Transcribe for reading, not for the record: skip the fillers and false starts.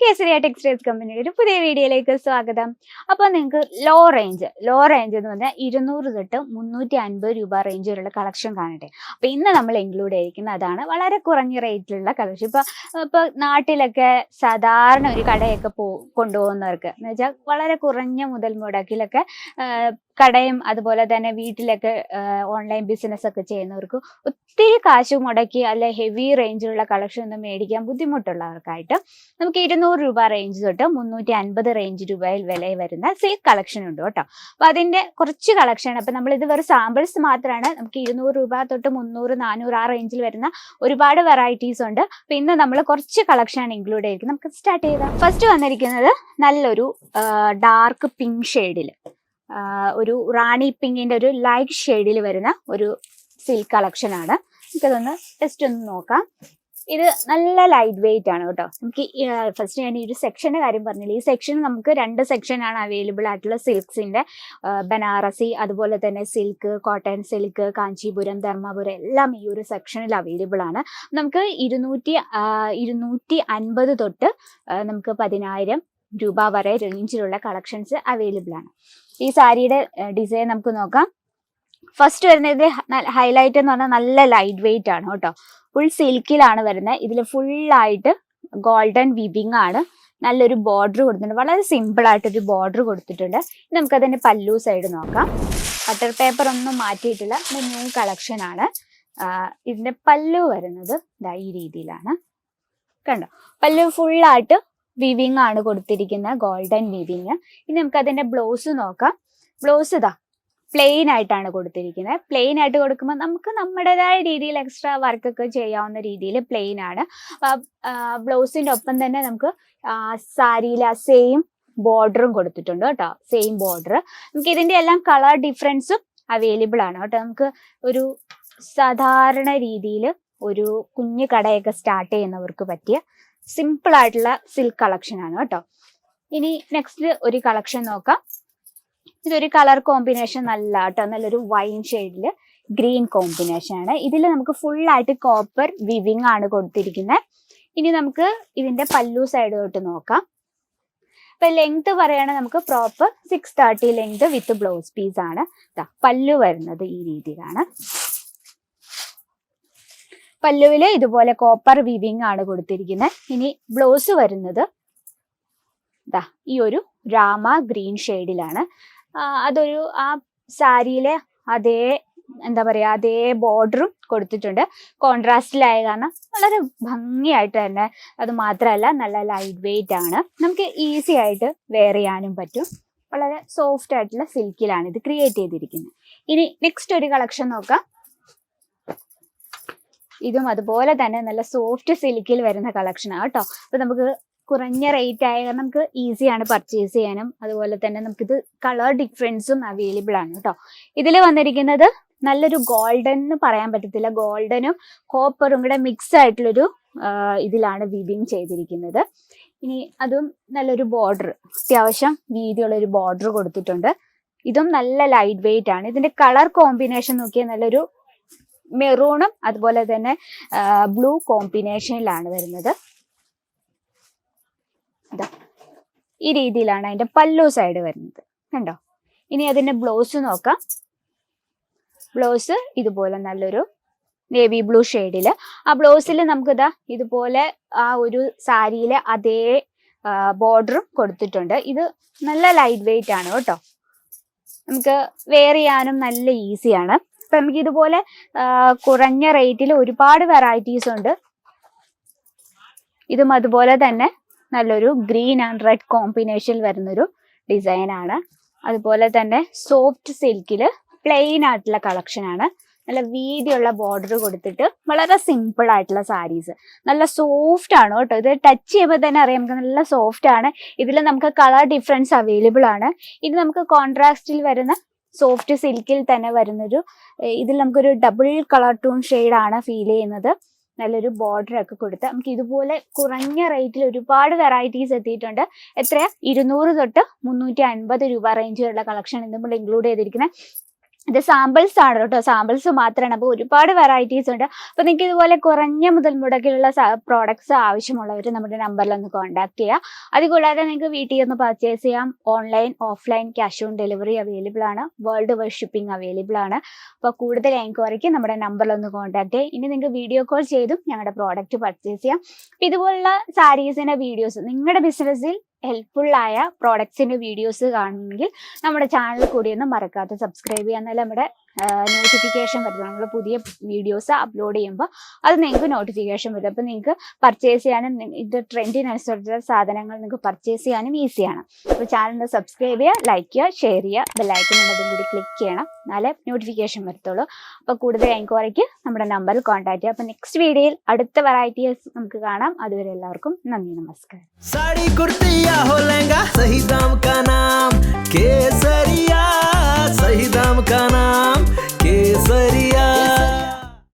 Kesariya textiles കമ്പനിയുടെ ഒരു പുതിയ വീഡിയോയിലേക്ക് സ്വാഗതം. അപ്പോൾ നിങ്ങൾക്ക് ലോ റേഞ്ച് എന്ന് പറഞ്ഞാൽ 200 തൊട്ട് 350 രൂപ റേഞ്ച് വരെയുള്ള കളക്ഷൻ കാണട്ടെ. അപ്പോൾ ഇന്ന് നമ്മൾ ഇൻക്ലൂഡ് ചെയ്തിരിക്കുന്ന അതാണ് വളരെ കുറഞ്ഞ റേറ്റിലുള്ള കളക്ഷൻ. ഇപ്പോൾ നാട്ടിലൊക്കെ സാധാരണ ഒരു കടയൊക്കെ കൊണ്ടുപോകുന്നവർക്ക് എന്ന് വെച്ചാൽ വളരെ കുറഞ്ഞ മുതൽ മുടക്കിലൊക്കെ കടയും അതുപോലെ തന്നെ വീട്ടിലൊക്കെ ഓൺലൈൻ ബിസിനസ് ഒക്കെ ചെയ്യുന്നവർക്ക് ഒത്തിരി കാശ് മുടക്കി അല്ലെ ഹെവി റേഞ്ചിലുള്ള കളക്ഷൻ ഒന്നും മേടിക്കാൻ ബുദ്ധിമുട്ടുള്ളവർക്കായിട്ട് നമുക്ക് 200 രൂപ റേഞ്ച് തൊട്ട് 350 റേഞ്ച് രൂപയിൽ വില വരുന്ന സിൽക്ക് കളക്ഷൻ ഉണ്ട് കേട്ടോ. അപ്പൊ അതിന്റെ കുറച്ച് കളക്ഷൻ, അപ്പൊ നമ്മൾ ഇത് വെറും സാമ്പിൾസ് മാത്രമാണ്. നമുക്ക് 200 രൂപ തൊട്ട് 300, 400 ആ റേഞ്ചിൽ വരുന്ന ഒരുപാട് വെറൈറ്റീസ് ഉണ്ട്. അപ്പൊ ഇന്ന് നമ്മൾ കുറച്ച് കളക്ഷൻ ഇൻക്ലൂഡ് ചെയ്തിരിക്കും. നമുക്ക് സ്റ്റാർട്ട് ചെയ്താൽ ഫസ്റ്റ് വന്നിരിക്കുന്നത് നല്ലൊരു ഡാർക്ക് പിങ്ക് ഷെയ്ഡിൽ, ഒരു റാണി പിങ്കിന്റെ ഒരു ലൈറ്റ് ഷെയ്ഡിൽ വരുന്ന ഒരു സിൽക്ക് കളക്ഷൻ ആണ്. നമുക്കതൊന്ന് ജസ്റ്റ് ഒന്ന് നോക്കാം. ഇത് നല്ല ലൈറ്റ് വെയിറ്റ് ആണ് കേട്ടോ. നമുക്ക് ഫസ്റ്റ് ഞാൻ ഈ ഒരു സെക്ഷന്റെ കാര്യം പറഞ്ഞില്ല. ഈ സെക്ഷൻ നമുക്ക് 2 സെക്ഷനാണ് അവൈലബിൾ ആയിട്ടുള്ള സിൽക്സിന്റെ. ബനാറസി, അതുപോലെ തന്നെ silk, cotton silk, Kanchipuram, Dharmapuram എല്ലാം ഈ ഒരു സെക്ഷനിൽ അവൈലബിൾ ആണ്. നമുക്ക് 250 തൊട്ട് നമുക്ക് 10,000 രൂപ വരെ റേഞ്ചിലുള്ള കളക്ഷൻസ് അവൈലബിൾ ആണ്. ഈ സാരിയുടെ ഡിസൈൻ നമുക്ക് നോക്കാം. ഫസ്റ്റ് വരുന്നത് ഹൈലൈറ്റ് എന്ന് പറഞ്ഞാൽ നല്ല ലൈറ്റ് വെയിറ്റ് ആണ് കേട്ടോ. ഫുൾ സിൽക്കിലാണ് വരുന്നത്. ഇതിൽ ഫുള്ളായിട്ട് ഗോൾഡൻ വിവിങ് ആണ്. നല്ലൊരു ബോർഡർ കൊടുത്തിട്ടുണ്ട്. വളരെ സിമ്പിൾ ആയിട്ടൊരു ബോർഡർ കൊടുത്തിട്ടുണ്ട്. നമുക്കതിന്റെ പല്ലു സൈഡ് നോക്കാം. ബട്ടർ പേപ്പർ ഒന്നും മാറ്റിയിട്ടില്ല, ന്യൂ കളക്ഷൻ ആണ്. ഇതിന്റെ പല്ലു വരുന്നത് ഈ രീതിയിലാണ്. കണ്ടോ, പല്ലു ഫുള്ളായിട്ട് വിവിങ് ആണ് കൊടുത്തിരിക്കുന്നത്, ഗോൾഡൻ വിവിങ്. ഇനി നമുക്ക് അതിന്റെ ബ്ലൗസ് നോക്കാം. ബ്ലൗസ് ഇതാ പ്ലെയിൻ ആയിട്ടാണ് കൊടുത്തിരിക്കുന്നത്. പ്ലെയിൻ ആയിട്ട് കൊടുക്കുമ്പോൾ നമുക്ക് നമ്മുടേതായ രീതിയിൽ എക്സ്ട്രാ വർക്കൊക്കെ ചെയ്യാവുന്ന രീതിയിൽ പ്ലെയിൻ ആണ്. ബ്ലൗസിന്റെ ഒപ്പം തന്നെ നമുക്ക് സാരിയിലെ സെയിം ബോർഡറും കൊടുത്തിട്ടുണ്ട് കേട്ടോ. Same border. നമുക്ക് ഇതിന്റെ എല്ലാം കളർ ഡിഫറൻസും അവൈലബിൾ ആണ് കേട്ടോ. നമുക്ക് ഒരു സാധാരണ രീതിയിൽ ഒരു കുഞ്ഞു കടയൊക്കെ സ്റ്റാർട്ട് ചെയ്യുന്നവർക്ക് പറ്റിയ സിമ്പിൾ ആയിട്ടുള്ള സിൽക്ക് കളക്ഷൻ ആണ് കേട്ടോ. ഇനി നെക്സ്റ്റ് ഒരു കളക്ഷൻ നോക്കാം. ഇതൊരു കളർ കോമ്പിനേഷൻ നല്ല കേട്ടോ. നല്ലൊരു വൈൻ ഷെയ്ഡില് ഗ്രീൻ കോമ്പിനേഷൻ ആണ്. ഇതിൽ നമുക്ക് ഫുൾ ആയിട്ട് കോപ്പർ വിവിങ് ആണ് കൊടുത്തിരിക്കുന്നത്. ഇനി നമുക്ക് ഇതിന്റെ പല്ലു സൈഡ് തൊട്ട് നോക്കാം. ഇപ്പൊ ലെങ്ത് പറയുകയാണെങ്കിൽ നമുക്ക് proper 630 length with blouse piece ആണ്. പല്ലു വരുന്നത് ഈ രീതിയിലാണ്. പല്ലുവില് ഇതുപോലെ കോപ്പർ വിവിങ് ആണ് കൊടുത്തിരിക്കുന്നത്. ഇനി ബ്ലൗസ് വരുന്നത് ഈ ഒരു രാമ ഗ്രീൻ ഷെയ്ഡിലാണ്. അതൊരു ആ സാരിയിലെ അതേ അതേ ബോർഡറും കൊടുത്തിട്ടുണ്ട്. കോൺട്രാസ്റ്റിലായ കാരണം വളരെ ഭംഗിയായിട്ട് തന്നെ. അത് മാത്രമല്ല നല്ല ലൈറ്റ് വെയിറ്റ് ആണ്. നമുക്ക് ഈസി ആയിട്ട് വെയർ ചെയ്യാനും പറ്റും. വളരെ സോഫ്റ്റ് ആയിട്ടുള്ള സിൽക്കിലാണ് ഇത് ക്രിയേറ്റ് ചെയ്തിരിക്കുന്നത്. ഇനി നെക്സ്റ്റ് ഒരു കളക്ഷൻ നോക്കാം. ഇതും അതുപോലെ തന്നെ നല്ല സോഫ്റ്റ് സിൽക്കിൽ വരുന്ന കളക്ഷനാണ് കേട്ടോ. അപ്പൊ നമുക്ക് കുറഞ്ഞ റേറ്റ് ആയ കാരണം നമുക്ക് ഈസിയാണ് പർച്ചേസ് ചെയ്യാനും. അതുപോലെ തന്നെ നമുക്കിത് കളർ ഡിഫറൻസും അവൈലബിൾ ആണ് കേട്ടോ. ഇതിൽ വന്നിരിക്കുന്നത് നല്ലൊരു ഗോൾഡൻ എന്ന് പറയാൻ പറ്റത്തില്ല, ഗോൾഡനും കോപ്പറും കൂടെ മിക്സ് ആയിട്ടുള്ളൊരു ഇതിലാണ് വിവിങ് ചെയ്തിരിക്കുന്നത്. ഇനി അതും നല്ലൊരു ബോർഡർ, അത്യാവശ്യം വീതിയുള്ളൊരു ബോർഡർ കൊടുത്തിട്ടുണ്ട്. ഇതും നല്ല ലൈറ്റ് വെയിറ്റ് ആണ്. ഇതിന്റെ കളർ കോമ്പിനേഷൻ നോക്കിയാൽ നല്ലൊരു മെറൂണും അതുപോലെ തന്നെ ബ്ലൂ കോമ്പിനേഷനിലാണ് വരുന്നത്. ഈ രീതിയിലാണ് അതിന്റെ പല്ലു സൈഡ് വരുന്നത്. കണ്ടോ. ഇനി അതിന്റെ ബ്ലൗസ് നോക്കാം. ബ്ലൗസ് ഇതുപോലെ നല്ലൊരു നേവി ബ്ലൂ ഷെയ്ഡില്. ആ ബ്ലൗസിൽ നമുക്കിതാ ഇതുപോലെ ആ ഒരു സാരിയിലെ അതേ ബോർഡറും കൊടുത്തിട്ടുണ്ട്. ഇത് നല്ല ലൈറ്റ് വെയിറ്റ് ആണ് കേട്ടോ. നമുക്ക് വെയർ ചെയ്യാനും നല്ല ഈസിയാണ്. അപ്പൊ നമുക്ക് ഇതുപോലെ കുറഞ്ഞ റേറ്റിൽ ഒരുപാട് വെറൈറ്റീസ് ഉണ്ട്. ഇതും അതുപോലെ തന്നെ നല്ലൊരു ഗ്രീൻ ആൻഡ് റെഡ് കോമ്പിനേഷനിൽ വരുന്നൊരു ഡിസൈൻ ആണ്. അതുപോലെ തന്നെ സോഫ്റ്റ് സിൽക്കില് പ്ലെയിൻ ആയിട്ടുള്ള കളക്ഷൻ ആണ്. നല്ല വീതിയുള്ള ബോർഡർ കൊടുത്തിട്ട് വളരെ സിമ്പിൾ ആയിട്ടുള്ള സാരീസ്. നല്ല സോഫ്റ്റ് ആണ് കേട്ടോ. ഇത് ടച്ച് ചെയ്യുമ്പോൾ തന്നെ അറിയാം നമുക്ക് നല്ല സോഫ്റ്റ് ആണ്. ഇതിൽ നമുക്ക് കളർ ഡിഫറൻസ് അവൈലബിൾ ആണ്. ഇത് നമുക്ക് കോൺട്രാസ്റ്റിൽ വരുന്ന സോഫ്റ്റ് സിൽക്കിൽ തന്നെ വരുന്നൊരു, ഇതിൽ നമുക്കൊരു ഡബിൾ കളർ ടൂൺ ഷെയ്ഡാണ് ഫീൽ ചെയ്യുന്നത്. നല്ലൊരു ബോർഡർ ഒക്കെ കൊടുത്ത് നമുക്ക് ഇതുപോലെ കുറഞ്ഞ റേറ്റിൽ ഒരുപാട് വെറൈറ്റീസ് എത്തിയിട്ടുണ്ട്. എത്രയാ? 200 തൊട്ട് 350 രൂപ റേഞ്ചിലുള്ള കളക്ഷൻ നമ്മൾ ഇൻക്ലൂഡ് ചെയ്തിരിക്കുന്നത്. ഇത് സാമ്പിൾസ് ആണ് കേട്ടോ, സാമ്പിൾസ് മാത്രമാണ്. അപ്പോൾ ഒരുപാട് വെറൈറ്റീസ് ഉണ്ട്. അപ്പോൾ നിങ്ങൾക്ക് ഇതുപോലെ കുറഞ്ഞ മുതൽ മുടക്കിലുള്ള പ്രോഡക്ട്സ് ആവശ്യമുള്ളവർ നമ്മുടെ നമ്പറിൽ ഒന്ന് കോൺടാക്ട് ചെയ്യുക. അതുകൂടാതെ നിങ്ങൾക്ക് വീട്ടിൽ നിന്ന് പർച്ചേസ് ചെയ്യാം. Online offline cash on delivery available ആണ്. വേൾഡ് വൈഡ് ഷിപ്പിംഗ് അവൈലബിൾ ആണ്. അപ്പോൾ കൂടുതൽ എൻക്വയറിക്ക് നമ്മുടെ നമ്പറിൽ ഒന്ന് കോൺടാക്ട് ചെയ്യുക. ഇനി നിങ്ങൾക്ക് വീഡിയോ കോൾ ചെയ്തും ഞങ്ങളുടെ പ്രോഡക്റ്റ് പർച്ചേസ് ചെയ്യാം. അപ്പോൾ ഇതുപോലുള്ള സാരീസിൻ്റെ വീഡിയോസ്, നിങ്ങളുടെ ബിസിനസ്സിൽ ഹെൽപ്ഫുള്ളായ പ്രോഡക്ട്സിൻ്റെ വീഡിയോസ് കാണുമെങ്കിൽ നമ്മുടെ ചാനൽ കൂടി ഒന്ന് മറക്കാതെ സബ്സ്ക്രൈബ് ചെയ്യുക. എന്നാലും നമ്മുടെ നോട്ടിഫിക്കേഷൻ വരും. നമ്മൾ പുതിയ വീഡിയോസ് അപ്ലോഡ് ചെയ്യുമ്പോൾ അത് നിങ്ങൾക്ക് നോട്ടിഫിക്കേഷൻ വരും. അപ്പോൾ നിങ്ങൾക്ക് പർച്ചേസ് ചെയ്യാനും ഇത് ട്രെൻഡിനനുസരിച്ചുള്ള സാധനങ്ങൾ നിങ്ങൾക്ക് പർച്ചേസ് ചെയ്യാനും ഈസിയാണ്. അപ്പോൾ ചാനൽ സബ്സ്ക്രൈബ് ചെയ്യുക, ലൈക്ക് ചെയ്യുക, ഷെയർ ചെയ്യുക, ബെല്ലൈക്കൺ ഉള്ളതും കൂടി ക്ലിക്ക് ചെയ്യണം, എന്നാലേ നോട്ടിഫിക്കേഷൻ വരത്തുള്ളൂ. അപ്പോൾ കൂടുതൽ എൻക്വയറിക്ക് നമ്മുടെ നമ്പറിൽ കോൺടാക്ട് ചെയ്യുക. അപ്പോൾ നെക്സ്റ്റ് വീഡിയോയിൽ അടുത്ത വെറൈറ്റീസ് നമുക്ക് കാണാം. അതുവരെ എല്ലാവർക്കും നന്ദി, നമസ്കാരം. साड़ी कुर्ती या हो लहंगा, सही दाम का नाम के